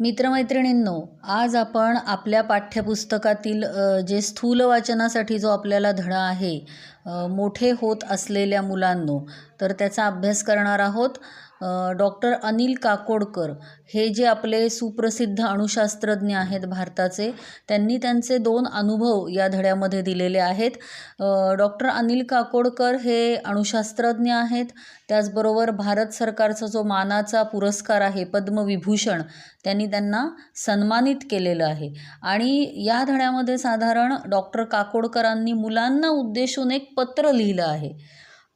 मित्रमैत्रिणींनो, आज आपण आपल्या पाठ्यपुस्तकातील जे स्थूल वाचनासाठी जो आपल्याला धडा आहे, मोठे होत असलेल्या मुलांनो, तर त्याचा अभ्यास करणार आहोत. डॉक्टर अनिल काकोडकर हे जे आपले सुप्रसिद्ध अणुशास्त्रज्ञ आहेत भारताचे, त्यांनी त्यांचे 2 अनुभव या धड्यामध्ये दिलेले आहेत. डॉक्टर अनिल काकोडकर हे अणुशास्त्रज्ञ आहेत. त्याचबरोबर भारत सरकारचा जो मानाचा पुरस्कार आहे पद्मविभूषण, त्यांना सन्मानित केलेलं आहे. आणि या धड्यामध्ये साधारण डॉक्टर काकोडकरांनी मुलांना उद्देशून एक पत्र लिहिलं आहे.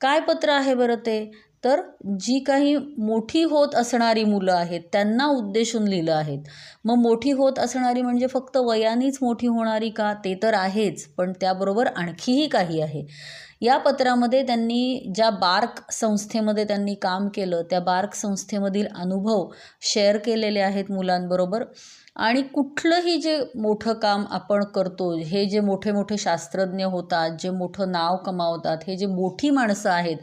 काय पत्र आहे बरं ते? तर जी काही मोठी होत असणारी मुलं आहेत त्यांना उद्देशून लिहिलं आहेत. मग मोठी होत असणारी म्हणजे फक्त वयानेच मोठी होणारी का? ते तर आहेच, पण त्याबरोबर आणखीही काही आहे. या पत्रामध्ये त्यांनी ज्या बार्क संस्थेमध्ये त्यांनी काम केलं, त्या बार्क संस्थेमधील अनुभव शेअर केलेले आहेत मुलांबरोबर. आणि कुठलंही जे मोठं काम आपण करतो, हे जे मोठे मोठे शास्त्रज्ञ होतात, जे मोठं नाव कमावतात, हे जे मोठी माणसं आहेत,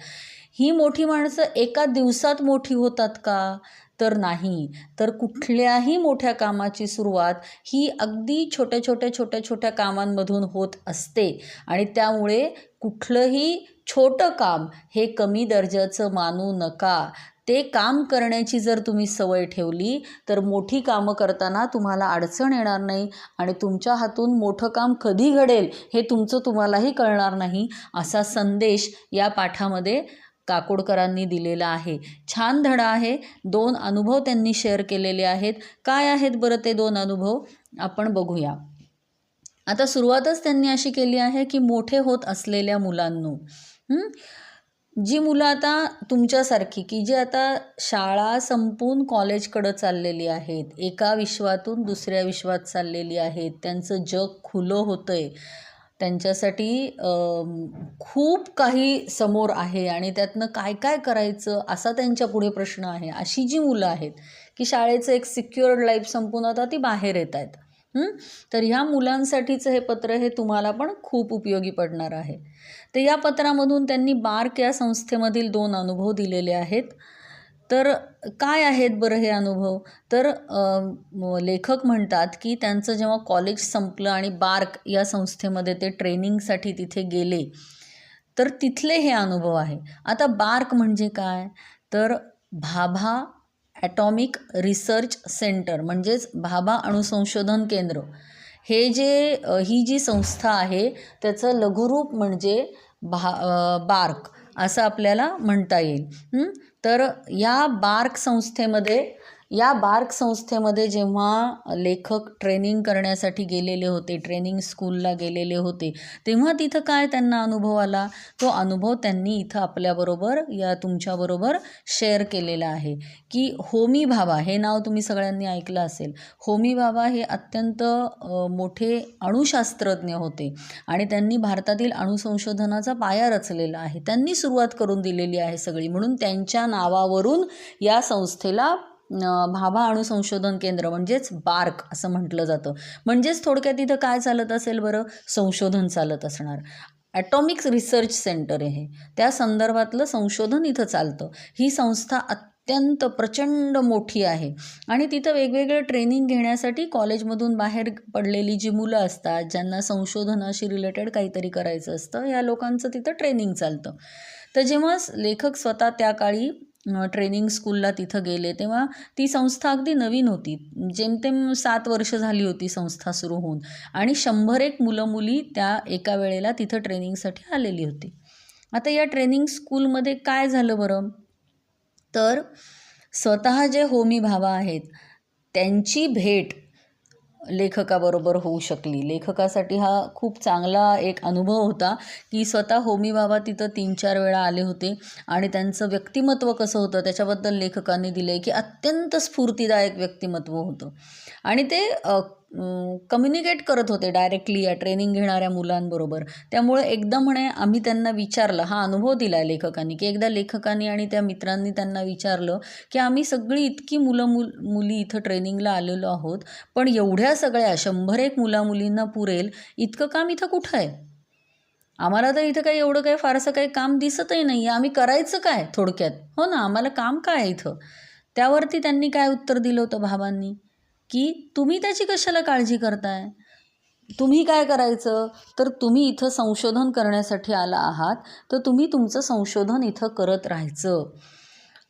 ही मोठी माणसं एका दिवसात मोठी होतात का? तर नाही. तर कुठल्याही मोठ्या कामाची सुरुवात ही अगदी छोट्या कामांमधून होत असते. आणि त्यामुळे कुठलंही छोटं काम हे कमी दर्जाचं मानू नका. ते काम करण्याची जर तुम्ही सवय ठेवली तर मोठी कामं करताना तुम्हाला अडचण येणार नाही आणि तुमच्या हातून मोठं काम कधी घडेल हे तुम्हालाही कळणार नाही, असा संदेश या पाठामध्ये काकोडकरांनी दिलेला आहे. छान धडा आहे. 2 अनुभव त्यांनी शेअर केलेले आहेत. काय आहेत बरं ते 2 अनुभव? आपण बघूया. आता सुरुवातच त्यांनी अशी केली आहे की मोठे होत असलेल्या मुलांनो, जी मुलं आता तुमच्यासारखी की जे आता शाळा संपून कॉलेजकडं चाललेली आहेत, एका विश्वातून दुसऱ्या विश्वात चाललेली आहेत, त्यांचं जग खुलं होतं आहे, त्यांच्यासाठी खूप काही समोर आहे आणि त्यातनं काय काय करायचं असा त्यांच्या पुढे प्रश्न आहे, अशी जी मुलं आहेत की शाळेचं एक सिक्युअर्ड लाईफ संपून आता ती बाहेर येत आहेत. तर ह्या मुलांसाठीचं हे पत्र हे तुम्हाला पण खूप उपयोगी पडणार आहे. तर या पत्रामधून त्यांनी बार्क या संस्थेमधील 2 अनुभव दिलेले आहेत. तर काय आहेत बरं हे अनुभव? तर लेखक म्हणतात की त्यांचं जेव्हा कॉलेज संपलं आणि बार्क या संस्थेमध्ये ते ट्रेनिंगसाठी तिथे गेले, तर तिथले हे अनुभव आहे. आता बार्क म्हणजे काय? तर भाभा ॲटॉमिक रिसर्च सेंटर, म्हणजेच भाभा अणुसंशोधन केंद्र, हे जे ही जी संस्था आहे त्याचं लघुरूप म्हणजे बार्क असं आपल्याला म्हणता येईल. तर या बार्क संस्थेमध्ये जेव्हा लेखक ट्रेनिंग करण्यासाठी गेलेले होते, ट्रेनिंग स्कूलला गेलेले होते, तेव्हा तिथं काय त्यांना अनुभव आला, तो अनुभव त्यांनी इथं आपल्याबरोबर या तुमच्याबरोबर शेअर केलेला आहे. की होमी भाभा हे नाव तुम्ही सगळ्यांनी ऐकलं असेल. होमी भाभा हे अत्यंत मोठे अणुशास्त्रज्ञ होते आणि त्यांनी भारतातील अणुसंशोधनाचा पाया रचलेला आहे. त्यांनी सुरुवात करून दिलेली आहे सगळी, म्हणून त्यांच्या नावावरून या संस्थेला भाभा अणुसंशोधन केंद्र म्हणजेच बार्क असं म्हटलं जातं. म्हणजेच थोडक्यात इथं काय चालत असेल बरं? संशोधन चालत असणार. ॲटॉमिक रिसर्च सेंटर आहे, त्या संदर्भातलं संशोधन इथं चालतं. ही संस्था अत्यंत प्रचंड मोठी आहे आणि तिथं वेगवेगळं ट्रेनिंग घेण्यासाठी कॉलेजमधून बाहेर पडलेली जी मुलं असतात, ज्यांना संशोधनाशी रिलेटेड काहीतरी करायचं असतं, या लोकांचं तिथं ट्रेनिंग चालतं. तर जेव्हा लेखक स्वतः त्या काळी ट्रेनिंग स्कूलला तिथं गेले, तेव्हा ती संस्था अगदी नवीन होती. जेमतेम 7 वर्ष झाली होती संस्था सुरू होऊन आणि 100 मुलं मुली त्या एका वेळेला तिथं ट्रेनिंगसाठी आलेली होती. आता या ट्रेनिंग स्कूलमध्ये काय झालं बरं? तर स्वतः जे होमी भाभा आहेत त्यांची भेट लेखकाबरोबर होऊ शकली. लेखकासाठी हा खूप चांगला एक अनुभव होता की स्वतः होमी भाभा तिथं 3-4 वेळा आले होते आणि त्यांचं व्यक्तिमत्व कसं होतं त्याच्याबद्दल लेखकांनी दिलं आहे की अत्यंत स्फूर्तिदायक व्यक्तिमत्व होतं आणि ते कम्युनिकेट करत होते डायरेक्टली या ट्रेनिंग घेणाऱ्या मुलांबरोबर. त्यामुळे एकदा म्हणे आम्ही त्यांना विचारलं, हा अनुभव दिला आहे लेखकांनी, की एकदा लेखकांनी आणि त्या मित्रांनी त्यांना विचारलं की आम्ही सगळी इतकी मुली इथं ट्रेनिंगला आलेलो आहोत, पण एवढ्या सगळ्या 100 मुलींना पुरेल इतकं काम इथं कुठं आहे? आम्हाला तर इथं काही एवढं काही फारसं काही काम दिसतही नाही आहे, आम्ही करायचं काय थोडक्यात? हो ना, आम्हाला काम काय आहे इथं? त्यावरती त्यांनी काय उत्तर दिलं होतं भावांनी? की तुम्ही त्याची कशाला काळजी करताय? तुम्ही काय करायचं, तर तुम्ही इथं संशोधन करण्यासाठी आला आहात, तर तुम्ही तुमचं संशोधन इथं करत राहायचं.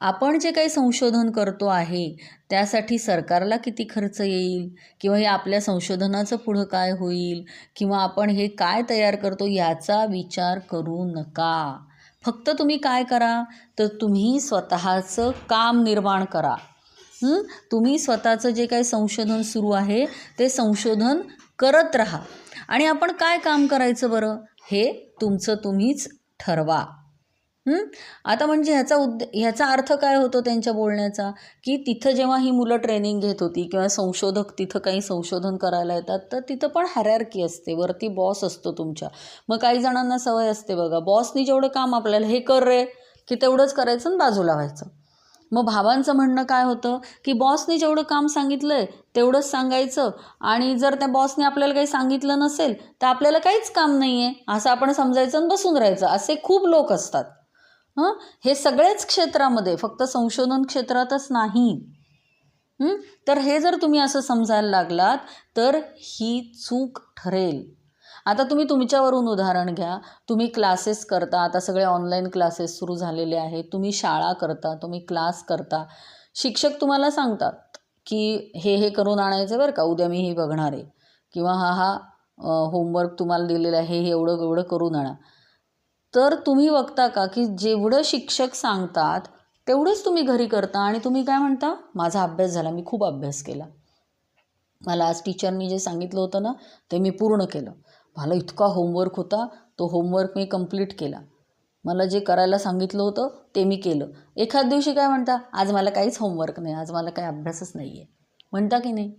आपण जे काही संशोधन करतो आहे त्यासाठी सरकारला किती खर्च येईल, किंवा हे आपल्या संशोधनाचं पुढं काय होईल, किंवा आपण हे काय तयार करतो याचा विचार करू नका. फक्त तुम्ही काय करा, तर तुम्ही स्वतःचं काम निर्माण करा. तुम्ही स्वतःचं जे काही संशोधन सुरू आहे ते संशोधन करत राहा. आणि आपण काय काम करायचं बरं, हे तुमचं तुम्हीच ठरवा. आता म्हणजे ह्याचा अर्थ काय होतो त्यांच्या बोलण्याचा, की तिथं जेव्हा ही मुलं ट्रेनिंग घेत होती किंवा संशोधक तिथं काही संशोधन करायला येतात, तर तिथं पण हायरार्की असते, वरती बॉस असतो तुमच्या. मग काही जणांना सवय असते बघा, बॉसनी जेवढं काम आपल्याला हे कर रे, की तेवढंच करायचं आणि बाजूला व्हायचं. मग भावांचं म्हणणं काय होतं, की बॉसने जेवढं काम सांगितलं आहे तेवढंच सांगायचं, आणि जर त्या बॉसने आपल्याला काही सांगितलं नसेल तर आपल्याला काहीच काम नाही आहे असं आपण समजायचं आणि बसून राहायचं. असे खूप लोक असतात. हे सगळेच क्षेत्रामध्ये, फक्त संशोधन क्षेत्रातच नाही. तर हे जर तुम्ही असं समजायला लागलात तर ही चूक ठरेल. आता तुम्ही तुमच्यावरून उदाहरण घ्या. तुम्ही क्लासेस करता, आता सगळे ऑनलाईन क्लासेस सुरू झालेले आहेत. तुम्ही शाळा करता, तुम्ही क्लास करता. शिक्षक तुम्हाला सांगतात की हे करून आणायचं बरं का, उद्या मी हे बघणार आहे, किंवा हा होमवर्क तुम्हाला दिलेला आहे, हे एवढं एवढं करून आणा. तर तुम्ही बघता का की जेवढं शिक्षक सांगतात तेवढंच तुम्ही घरी करता, आणि तुम्ही काय म्हणता, माझा अभ्यास झाला, मी खूप अभ्यास केला, मला आज टीचरनी जे सांगितलं होतं ना ते मी पूर्ण केलं, मला इतका होमवर्क होता, तो होमवर्क मी कंप्लीट केला, मला जे करायला सांगितलं होतं ते मी केलं. एखाद दिवशी काय म्हणता, आज मला काहीच होमवर्क नाही, आज मला काही अभ्यासच नाही आहे, म्हणता की नाही?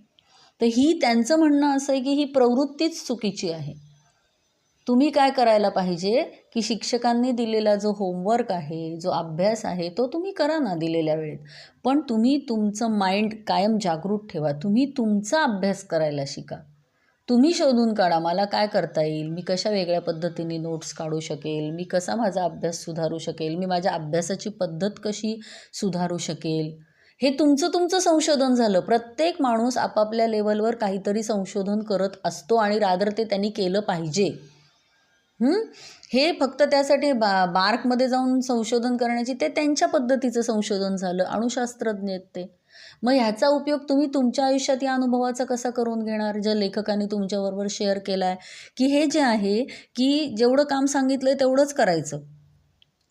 तर ही त्यांचं म्हणणं असं आहे की ही प्रवृत्तीच चुकीची आहे. तुम्ही काय करायला पाहिजे, की शिक्षकांनी दिलेला जो होमवर्क आहे, जो अभ्यास आहे, तो तुम्ही करा ना दिलेल्या वेळेत. पण तुम्ही तुमचं माइंड कायम जागृत ठेवा. तुम्ही तुमचा अभ्यास करायला शिका. तुम्ही शोधून काढा, मला काय करता येईल, मी कशा वेगळ्या पद्धतीने नोट्स काढू शकेल, मी कसा माझा अभ्यास सुधारू शकेल, मी माझ्या अभ्यासाची पद्धत कशी सुधारू शकेल. हे तुमचं संशोधन झालं. प्रत्येक माणूस आपापल्या लेवलवर काहीतरी संशोधन करत असतो, आणि रादर ते त्यांनी केलं पाहिजे. हे फक्त त्यासाठी बार्कमध्ये जाऊन संशोधन करण्याची, ते त्यांच्या पद्धतीचं संशोधन झालं, अणुशास्त्रज्ञ आहेत ते. मग ह्याचा उपयोग तुम्ही तुमच्या आयुष्यात या अनुभवाचा कसा करून घेणार, ज्या लेखकांनी तुमच्याबरोबर शेअर केला आहे, की हे जे आहे की जेवढं काम सांगितलं आहे तेवढंच करायचं,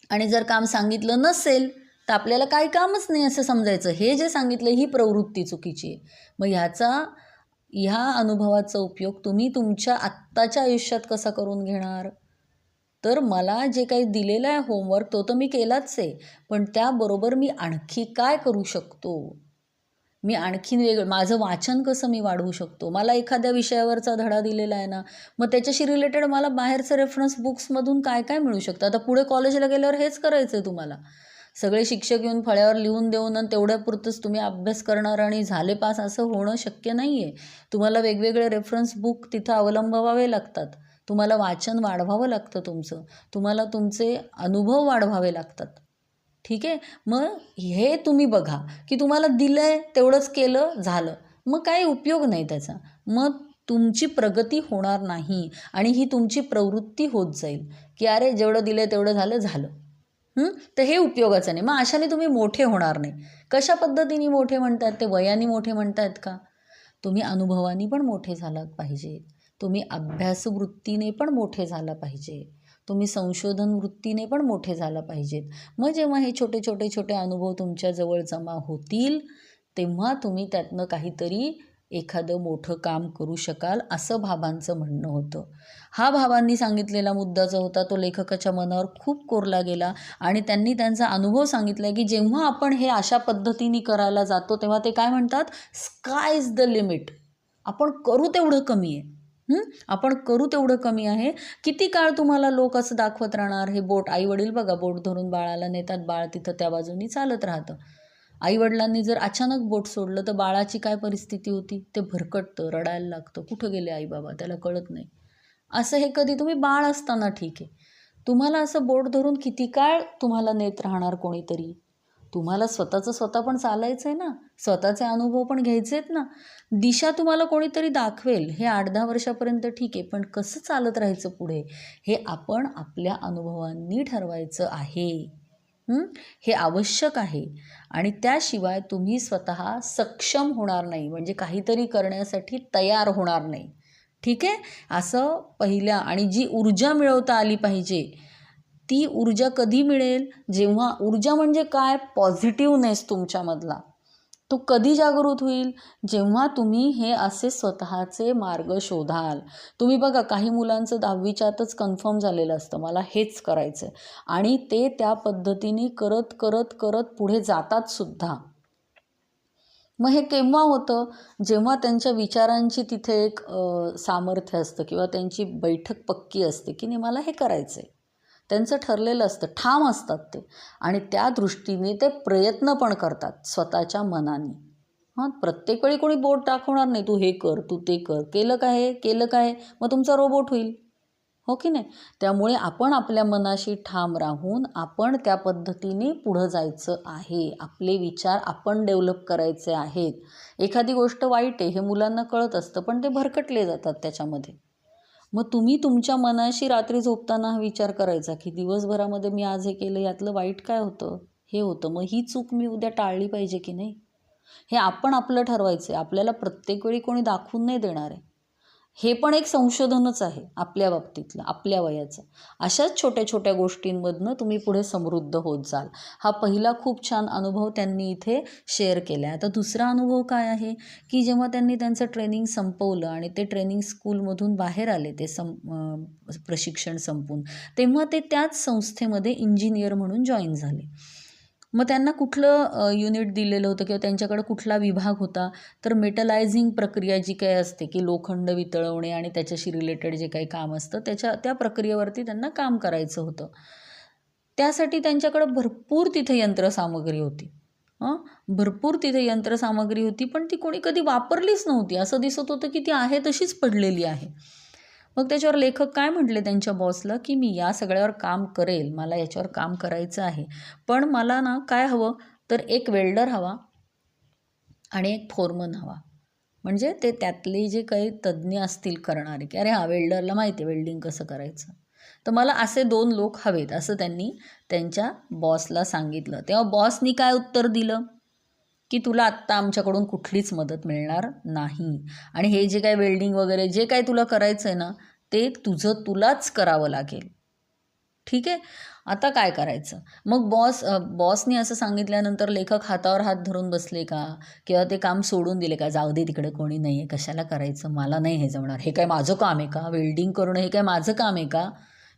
आणि जर काम सांगितलं नसेल तर आपल्याला काही कामच नाही असं समजायचं. हे जे सांगितलं ही प्रवृत्ती चुकीची आहे. मग ह्या अनुभवाचा उपयोग तुम्ही तुमच्या आत्ताच्या आयुष्यात कसा करून घेणार, तर मला जे काही दिलेलं आहे होमवर्क तो तर मी केलाच आहे, पण त्याबरोबर मी आणखी काय करू शकतो, मी आणखीन माझं वाचन कसं मी वाढवू शकतो. मला एखाद्या विषयावरचा धडा दिलेला आहे ना, मग त्याच्याशी रिलेटेड मला बाहेरचं रेफरन्स बुक्समधून काय काय मिळू शकतं. आता पुढे कॉलेजला गेल्यावर हेच करायचं आहे तुम्हाला. सगळे शिक्षक येऊन फळ्यावर लिहून देऊन आणि तेवढ्यापुरतंच तुम्ही अभ्यास करणार आणि झाले पास असं होणं शक्य नाही आहे. तुम्हाला वेगवेगळे रेफरन्स बुक तिथं अवलंबावे लागतात. तुम्हाला वाचन वाढवावं लागतं तुमचं. तुम्हाला तुमचे अनुभव वाढवावे लागतात. ठीक आहे. मग हे तुम्ही बघा की तुम्हाला दिलं आहे तेवढंच केलं झालं, मग काही उपयोग नाही त्याचा. मग तुमची प्रगती होणार नाही, आणि ही तुमची प्रवृत्ती होत जाईल की अरे जेवढं दिलं आहे तेवढं झालं. तर हे उपयोगाचं नाही. मग अशाने तुम्ही मोठे होणार नाही. कशा पद्धतीने मोठे म्हणतात, ते वयाने मोठे म्हणतायत का? तुम्ही अनुभवानी पण मोठे झालात पाहिजे, तुम्ही अभ्यासवृत्तीने पण मोठे झाला पाहिजे, तुम्ही संशोधन वृत्तीने पण मोठे झाला पाहिजेत. मग जेव्हा हे छोटे अनुभव तुमच्याजवळ जमा होतील तेव्हा तुम्ही त्यातनं काहीतरी एखादं मोठं काम करू शकाल, असं भाभांचं म्हणणं होतं. हा भाभांनी सांगितलेला मुद्दा जो होता तो लेखकाच्या मनावर खूप कोरला गेला, आणि त्यांनी त्यांचा अनुभव सांगितला की जेव्हा आपण हे अशा पद्धतीने करायला जातो तेव्हा ते काय म्हणतात, स्काय इज द लिमिट. आपण करू तेवढं कमी आहे. आपण करू तेवढं कमी आहे. किती काळ तुम्हाला लोक असं दाखवत राहणार, हे बोट, आईवडील बघा बोट धरून बाळाला नेतात, बाळ तिथं त्या बाजूनी चालत राहतं. आईवडिलांनी जर अचानक बोट सोडलं तर बाळाची काय परिस्थिती होती, ते भरकटतं, रडायला लागतं, कुठं गेले आई बाबा त्याला कळत नाही. असं हे कधी तुम्ही बाळ असताना ठीक आहे, तुम्हाला असं बोट धरून किती काळ तुम्हाला नेत राहणार कोणीतरी. तुम्हाला स्वतःचं स्वतः पण चालायचं आहे ना, स्वतःचे अनुभव पण घ्यायचे आहेत ना. दिशा तुम्हाला कोणीतरी दाखवेल, हे 8-10 वर्षापर्यंत ठीक आहे, पण कसं चालत राहायचं पुढे हे आपण आपल्या अनुभवांनी ठरवायचं आहे. हे आवश्यक आहे. आणि त्याशिवाय तुम्ही स्वतः सक्षम होणार नाही, म्हणजे काहीतरी करण्यासाठी तयार होणार नाही. ठीक आहे. असं पहिल्या आणि जी ऊर्जा मिळवता आली पाहिजे, ती ऊर्जा कधी मिळेल, जेव्हा ऊर्जा म्हणजे काय, पॉझिटिव्हनेस तुमच्यामधला तो कधी जागृत होईल, जेव्हा तुम्ही हे असे स्वतःचे मार्ग शोधाल. तुम्ही बघा, काही मुलांचं 10वीच्या आतच कन्फर्म झालेलं असतं, मला हेच करायचं आहे, आणि ते त्या पद्धतीने करत करत करत पुढे जातात सुद्धा. मग हे केव्हा होतं, जेव्हा त्यांच्या विचारांची तिथे एक सामर्थ्य असतं किंवा त्यांची बैठक पक्की असते की नाही, मला हे करायचं आहे. त्यांचं ठरलेलं असतं, ठाम असतात ते, आणि त्या दृष्टीने ते प्रयत्न पण करतात स्वतःच्या मनाने. प्रत्येक वेळी कोणी बोट दाखवणार नाही, तू हे कर, तू ते कर, केलं काय, मग तुमचा रोबोट होईल, हो की नाही. त्यामुळे आपण आपल्या मनाशी ठाम राहून आपण त्या पद्धतीने पुढं जायचं आहे. आपले विचार आपण डेव्हलप करायचे आहेत. एखादी गोष्ट वाईट आहे हे मुलांना कळत असतं, पण ते भरकटले जातात त्याच्यामध्ये. मग तुम्ही तुमच्या मनाशी रात्री झोपताना हा विचार करायचा की दिवसभरामध्ये मी आज हे केलं, यातलं वाईट काय होतं, हे होतं, मग ही चूक मी उद्या टाळली पाहिजे की नाही. हे आपण आपलं ठरवायचं आहे. आपल्याला प्रत्येक वेळी कोणी दाखवून नाही देणार आहे. हे पण एक संशोधनच आहे आपल्या बाबतीतलं, आपल्या वयाचं. अशाच छोट्या छोट्या गोष्टींमधनं तुम्ही पुढे समृद्ध होत जाल. हा पहिला खूप छान अनुभव त्यांनी इथे शेअर केला आहे. आता दुसरा अनुभव काय आहे की जेव्हा त्यांनी त्यांचं ट्रेनिंग संपवलं आणि ते ट्रेनिंग स्कूलमधून बाहेर आले, ते प्रशिक्षण संपून, तेव्हा ते त्याच संस्थेमध्ये इंजिनियर म्हणून जॉईन झाले. मग त्यांना कुठलं युनिट दिलेलं होतं किंवा त्यांच्याकडं कुठला विभाग होता, तर मेटलायझिंग प्रक्रिया जी काही असते की लोखंड वितळवणे आणि त्याच्याशी रिलेटेड जे काही काम असतं त्या प्रक्रियेवरती त्यांना काम करायचं होतं. त्यासाठी त्यांच्याकडं भरपूर तिथे यंत्रसामग्री होती. भरपूर तिथे यंत्रसामग्री होती, पण ती कोणी कधी वापरलीच नव्हती. असं दिसत होतं की ती आहे तशीच पडलेली आहे. मग त्याच्यावर लेखक काय म्हटले त्यांच्या बॉसला की मी या सगळ्यावर काम करेल, मला याच्यावर काम करायचं आहे, पण मला ना काय हवं, तर एक वेल्डर हवा आणि एक फोरमन हवा. म्हणजे ते त्यातले जे काही तज्ज्ञ असतील करणारे, की अरे हा वेल्डरला माहिती आहे वेल्डिंग कसं करायचं, तर मला असे 2 लोक हवेत, असं त्यांनी त्यांच्या बॉसला सांगितलं. तेव्हा बॉसनी काय उत्तर दिलं की तुला आत्ता आमच्याकडून कुठलीच मदत मिळणार नाही, आणि हे जे काय वेल्डिंग वगैरे जे काय तुला करायचं आहे ना, ते तुलाच करावं लागेल. ठीक आहे. आता काय करायचं. मग बॉसनी असं सांगितल्यानंतर लेखक हातावर हात धरून बसले का, किंवा ते काम सोडून दिले का, जाऊ दे तिकडे कोणी नाही आहे, कशाला करायचं, मला नाही हे जमणार, हे काय माझं काम आहे का, वेल्डिंग करणं हे काय माझं काम आहे का,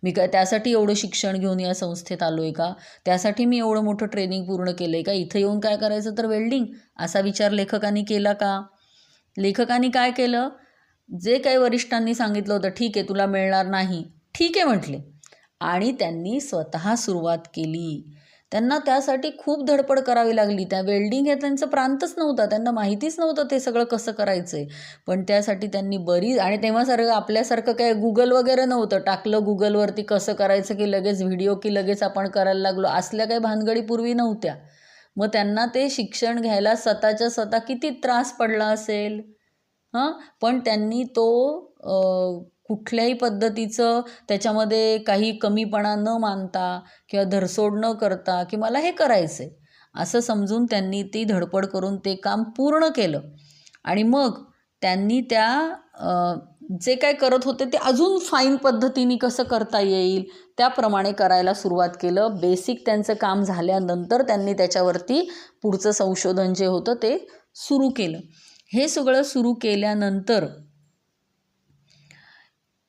मी काय त्यासाठी एवढं शिक्षण घेऊन या संस्थेत आलो आहे का, त्यासाठी मी एवढं मोठं ट्रेनिंग पूर्ण केलं आहे का, इथं येऊन काय करायचं तर वेल्डिंग, असा विचार लेखकांनी केला का. लेखकांनी काय केलं, जे काही वरिष्ठांनी सांगितलं होतं, ठीक आहे तुला मिळणार नाही, ठीक आहे म्हटले, आणि त्यांनी स्वतः सुरुवात केली. त्यांना त्यासाठी खूप धडपड करावी लागली. त्या वेल्डिंग हे त्यांचं प्रांतच नव्हता, त्यांना माहितीच नव्हतं ते सगळं कसं करायचं आहे, पण त्यासाठी त्यांनी आणि तेव्हा आपल्यासारखं काय गुगल वगैरे नव्हतं, टाकलं गुगलवरती कसं करायचं की लगेच व्हिडिओ की लगेच आपण करायला लागलो, असल्या काही भानगडी पूर्वी नव्हत्या. मग त्यांना ते शिक्षण घ्यायला स्वतः किती त्रास पडला असेल. पण त्यांनी तो कुठल्याही पद्धतीचं त्याच्यामध्ये काही कमीपणा न मानता किंवा धरसोड न करता की मला हे करायचं आहे असं समजून त्यांनी ती धडपड करून ते काम पूर्ण केलं. आणि मग त्यांनी जे काय करत होते ते अजून फाईन पद्धतीने कसं करता येईल त्याप्रमाणे करायला सुरुवात केलं. बेसिक त्यांचं काम झाल्यानंतर त्यांनी त्याच्यावरती पुढचं संशोधन जे होतं ते सुरू केलं. हे सगळं सुरू केल्यानंतर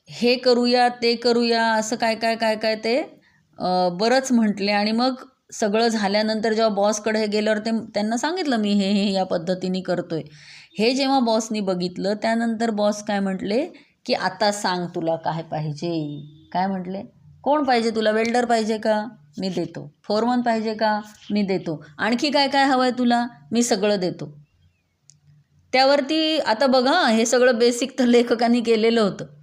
हे करूया ते करूया असं काय ते बरंच म्हटले. आणि मग सगळं झाल्यानंतर जेव्हा बॉसकडे हे गेल्यावर त्यांना सांगितलं मी हे या पद्धतीने करतोय. हे जेव्हा बॉसनी बघितलं त्यानंतर बॉस काय म्हटले की आता सांग तुला काय पाहिजे. काय म्हटले, कोण पाहिजे तुला, वेल्डर पाहिजे का, मी देतो. फोरमन पाहिजे का, मी देतो. आणखी काय काय हवं आहे तुला, मी सगळं देतो. त्यावरती आता बघा हे सगळं बेसिक तर लेखकांनी केलेलं होतं.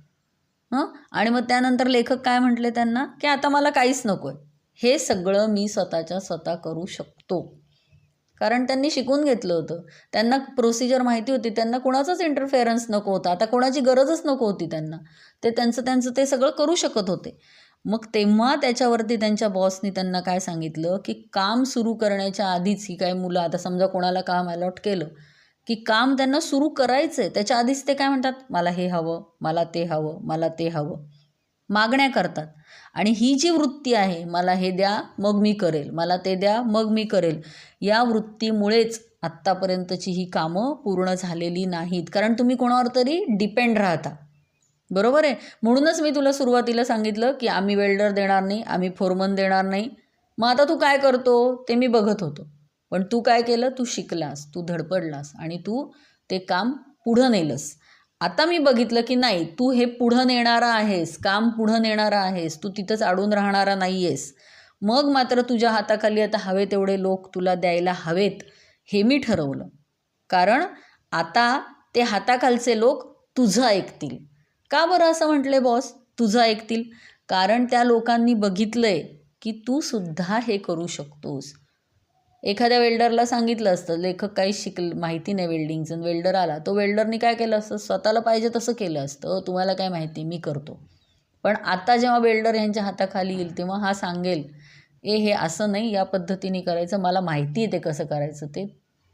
आणि मग त्यानंतर लेखक काय म्हटले त्यांना की आता मला काहीच नको आहे, हे सगळं मी स्वतः करू शकतो. कारण त्यांनी शिकून घेतलं होतं, त्यांना प्रोसिजर माहिती होती, त्यांना कोणाचाच इंटरफेरन्स नको होता, आता कोणाची गरजच नको होती त्यांना, ते त्यांचं ते सगळं करू शकत होते. मग तेव्हा त्याच्यावरती त्यांच्या बॉसनी त्यांना काय सांगितलं की काम सुरू करण्याच्या आधीच ही काय मुलं, आता समजा कोणाला काम अलॉट केलं की काम त्यांना सुरू करायचं आहे त्याच्या आधीच ते काय म्हणतात, मला हे हवं, मला ते हवं, मला ते हवं, मागण्या करतात. आणि ही जी वृत्ती आहे, मला हे द्या मग मी करेल, मला ते द्या मग मी करेल, या वृत्तीमुळेच आत्तापर्यंतची ही कामं पूर्ण झालेली नाहीत. कारण तुम्ही कोणावर तरी डिपेंड राहता, बरोबर आहे. म्हणूनच मी तुला सुरुवातीला सांगितलं की आम्ही वेल्डर देणार नाही, आम्ही फोरमन देणार नाही. मग आता तू काय करतो ते मी बघत होतो, पण तू काय केलं, तू शिकलास, तू धडपडलास आणि तू ते काम पुढं नेलंस. आता मी बघितलं की नाही, तू हे पुढं नेणारा आहेस, काम पुढं नेणारा आहेस, तू तिथंच अडून राहणारा नाही आहेस. मग मात्र तुझ्या हाताखाली आता हवे तेवढे लोक तुला द्यायला हवेत, हे मी ठरवलं. कारण आता ते हाताखालचे लोक तुझं ऐकतील. का बरं असं म्हटले बॉस, तुझं ऐकतील? कारण त्या लोकांनी बघितलंय की तू सुद्धा हे करू शकतोस. एखाद्या वेल्डरला सांगितलं असतं, लेखक काही माहिती नाही वेल्डिंगचं, वेल्डर आला, तो वेल्डरनी काय केलं असतं, स्वतःला पाहिजे तसं केलं असतं, तुम्हाला काय माहिती, मी करतो. पण आता जेव्हा वेल्डर यांच्या हाताखाली येईल तेव्हा हा सांगेल, हे असं नाही, या पद्धतीने करायचं, मला माहिती आहे ते कसं करायचं, ते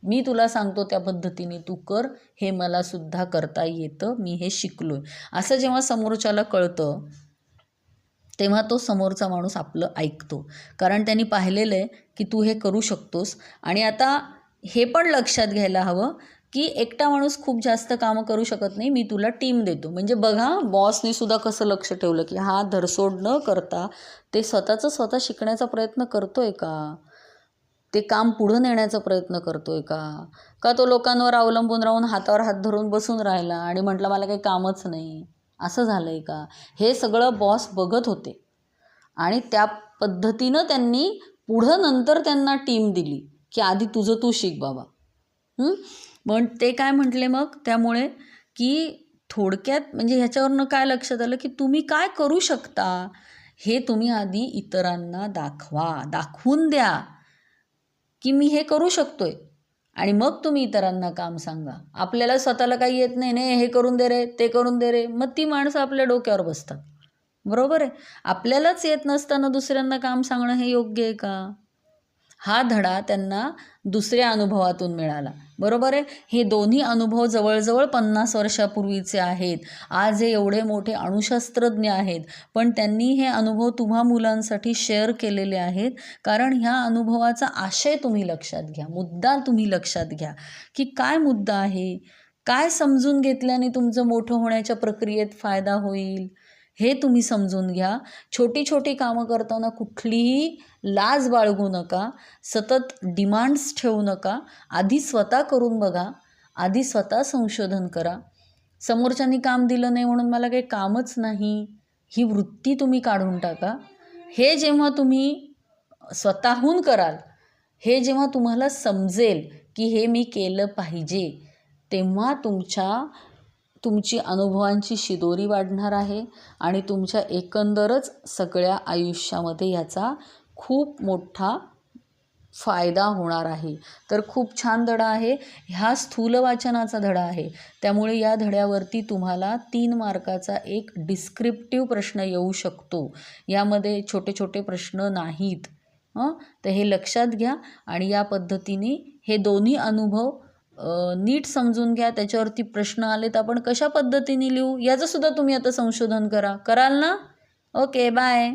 मी तुला सांगतो त्या पद्धतीने तू कर, हे मला सुद्धा करता येतं, मी हे शिकलोय. असं जेव्हा समोरच्याला कळतं तेव्हा तो समोरचा माणूस आपलं ऐकतो, कारण त्यांनी पाहिलेलं आहे की तू हे करू शकतोस. आणि आता हे पण लक्षात घ्यायला हवं की एकटा माणूस खूप जास्त कामं करू शकत नाही, मी तुला टीम देतो. म्हणजे बघा बॉसने सुद्धा कसं लक्ष ठेवलं की हा धरसोड न करता ते स्वतः शिकण्याचा प्रयत्न करतोय का, ते काम पुढं नेण्याचा प्रयत्न करतोय का तो लोकांवर अवलंबून राहून हातावर हात धरून बसून राहिला आणि म्हटलं मला काही कामच नाही, असं झालं आहे का. हे सगळं बॉस बघत होते आणि त्या पद्धतीनं त्यांनी पुढं नंतर त्यांना टीम दिली की आधी तुझं तू शिक बाबा. पण ते काय म्हटले मग त्यामुळे की थोडक्यात म्हणजे ह्याच्यावरनं काय लक्षात आलं की तुम्ही काय करू शकता हे तुम्ही आधी इतरांना दाखवून द्या की मी हे करू शकतोय, आणि मग तुम्ही इतरांना काम सांगा. आपल्याला स्वतःला काही येत नाही, हे करून दे रे, ते करून दे रे, मग ती माणसं आपल्या डोक्यावर बसतात, बरोबर आहे. आपल्यालाच येत नसताना दुसऱ्यांना काम सांगणं हे योग्य आहे का. हा धडा त्यांना दुसऱ्या अनुभवातून मिळाला, बरोबर आहे. हे दोन्ही अनुभव जवळजवळ 50 वर्षापूर्वीचे आहेत. आज हे एवढे मोठे अणुशास्त्रज्ञ आहेत, पण त्यांनी हे अनुभव तुम्हा मुलांसाठी शेअर केलेले आहेत. कारण ह्या अनुभवाचा आशय तुम्ही लक्षात घ्या, मुद्दा तुम्ही लक्षात घ्या की काय मुद्दा आहे, काय समजून घेतल्याने तुमचं मोठं होण्याच्या प्रक्रियेत फायदा होईल हे तुम्ही समजून घ्या. छोटी छोटी कामं करताना कुठलीही लाज बाळगू नका, सतत डिमांड्स ठेवू नका. आधी स्वतः करून बघा, आधी स्वतः संशोधन करा. समोरच्यांनी काम दिलं नाही म्हणून मला काही कामच नाही, ही वृत्ती तुम्ही काढून टाका. हे जेव्हा तुम्ही स्वतःहून कराल, हे जेव्हा तुम्हाला समजेल की हे मी केलं पाहिजे, तेव्हा तुमची अनुभवांची शिदोरी वाढणार आहे आणि तुमच्या एकंदरच सगळ्या आयुष्यामध्ये याचा खूप मोठा फायदा होणार आहे. तर खूप छान धडा आहे, ह्या स्थूल वाचनाचा धडा आहे. त्यामुळे या धड्यावरती तुम्हाला 3 मार्काचा एक डिस्क्रिप्टिव्ह प्रश्न येऊ शकतो. यामध्ये छोटे छोटे प्रश्न नाहीत. तर हे लक्षात घ्या आणि या पद्धतीने हे दोन्ही अनुभव नीट समजून घ्या. त्याच्यावरती प्रश्न आले तर आपण कशा पद्धतीने लिहू याचं सुद्धा तुम्ही आता संशोधन कराल ना. Okay, bye.